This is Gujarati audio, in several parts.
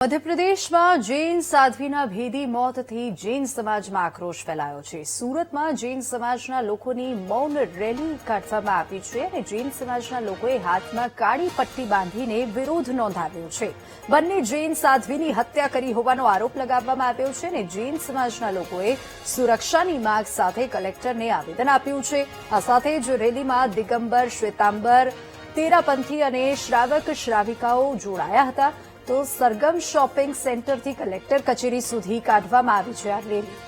મધ્યપ્રદેશમાં જૈન સાધ્વીના ભેદી મોતથી જૈન સમાજમાં આક્રોશ ફેલાયો છે। સુરતમાં જૈન સમાજના લોકોની મૌન રેલી કાઢવામાં આવી છે અને જૈન સમાજના લોકોએ હાથમાં કાળી પટ્ટી બાંધીને વિરોધ નોંધાવ્યો છે। બંને જૈન સાધ્વીની હત્યા કરી હોવાનો આરોપ લગાવવામાં આવ્યો છે અને જૈન સમાજના લોકોએ સુરક્ષાની માંગ સાથે કલેક્ટરને આવેદન આપ્યું છે। આ સાથે જ રેલીમાં દિગંબર, શ્વેતાંબર, તેરાપંથી અને શ્રાવક શ્રાવિકાઓ જોડાયા હતા। તો સરગમ શોપિંગ સેન્ટરથી કલેક્ટર કચેરી સુધી કાઢવામાં આવી છે આ રેલી।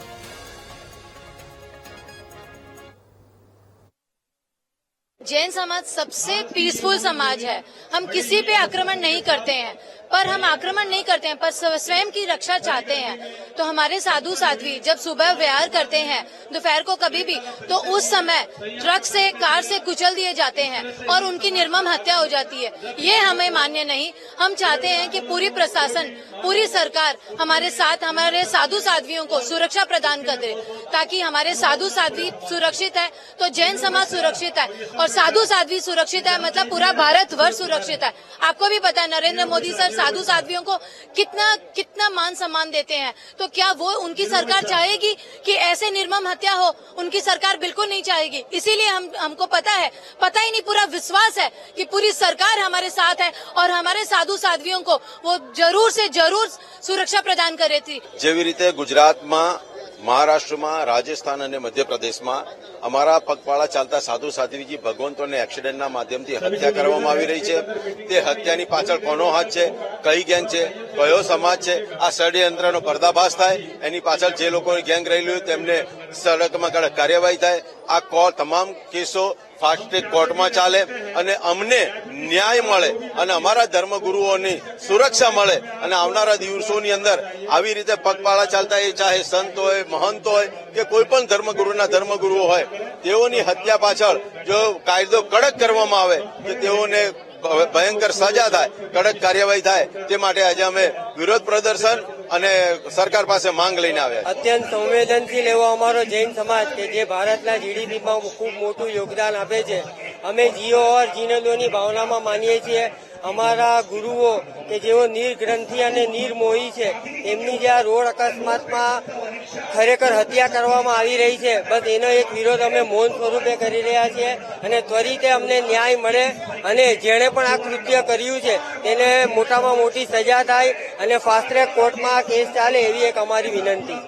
जैन समाज सबसे पीसफुल समाज है। हम किसी पे आक्रमण नहीं करते हैं, पर हम आक्रमण नहीं करते हैं, पर स्वयं की रक्षा चाहते हैं। तो हमारे साधु साध्वी जब सुबह विहार करते हैं, दोपहर को कभी भी, तो उस समय ट्रक से, कार से कुचल दिए जाते हैं और उनकी निर्मम हत्या हो जाती है। ये हमें मान्य नहीं। हम चाहते हैं कि पूरी प्रशासन, पूरी सरकार हमारे साथ, हमारे साधु साध्वियों को सुरक्षा प्रदान कर दे, ताकि हमारे साधु साध्वी सुरक्षित है तो जैन समाज सुरक्षित है, और साधु साध्वी सुरक्षित है मतलब पूरा भारत वर्ष सुरक्षित है। आपको भी पता है नरेंद्र मोदी सर साधु साध्वियों को कितना मान सम्मान देते हैं, तो क्या वो उनकी सरकार चाहेगी कि ऐसे निर्मम हत्या हो? उनकी सरकार बिल्कुल नहीं चाहेगी। इसीलिए हमको पता ही नहीं, पूरा विश्वास है कि पूरी सरकार हमारे साथ है और हमारे साधु साध्वियों को वो जरूर से जरूर सुरक्षा प्रदान करे थी। જેવી રીતે ગુજરાતમાં, મહારાષ્ટ્રમાં, રાજસ્થાન અને મધ્યપ્રદેશમાં અમારા પગપાળા ચાલતા સાધુ સાધ્વીજી ભગવંતોને એક્સિડન્ટના માધ્યમથી હત્યા કરવામાં આવી રહી છે। તે હત્યાની પાછળ કોનો હાથ છે, કઈ ગેંગ છે, કયો સમાજ છે, આ ષડયંત્રનો પર્દાફાશ થાય, એની પાછળ જે લોકોની ગેંગ રહેલી હોય તેમને સડકમાં કડક કાર્યવાહી થાય। આ તમામ કેસો ફાસ્ટ ટ્રેક કોર્ટમાં ચાલે અને અમને ન્યાય મળે અને અમારા ધર્મગુરુઓની સુરક્ષા મળે અને આવનારા દિવસોની અંદર આવી રીતે પગપાળા ચાલતા એ ચાહે સંત હોય, મહંત હોય કે કોઈ પણ ધર્મગુરુઓ હોય, તેઓની હત્યા પાછળ જો કાયદો કડક કરવામાં આવે કે તેઓને ભયંકર સજા થાય, કડક કાર્યવાહી થાય, તે માટે આજે અમે વિરોધ પ્રદર્શન અને સરકાર પાસે માંગ લઈને આવ્યા। અત્યંત સંવેદનશીલ એવો અમારો જૈન સમાજ કે જે ભારતના જીડીપીમાં ખૂબ મોટું યોગદાન આપે છે। અમે જીઓ ઓર જીને દોની ભાવનામાં માનીએ છીએ। અમારા ગુરુઓ કે જેઓ નિર્ગ્રંથિ અને નિર્મોહી છે, એમની જે આ રોડ અકસ્માતમાં ખરેખર હત્યા કરવામાં આવી રહી છે, બસ એનો એક વિરોધ અમે મૌન સ્વરૂપે કરી રહ્યા છીએ અને ત્વરિતે અમને ન્યાય મળે અને જેણે પણ આ કૃત્ય કર્યું છે તેને મોટામાં મોટી સજા થાય અને ફાસ્ટ ટ્રેક કોર્ટમાં આ કેસ ચાલે એવી એક અમારી વિનંતી।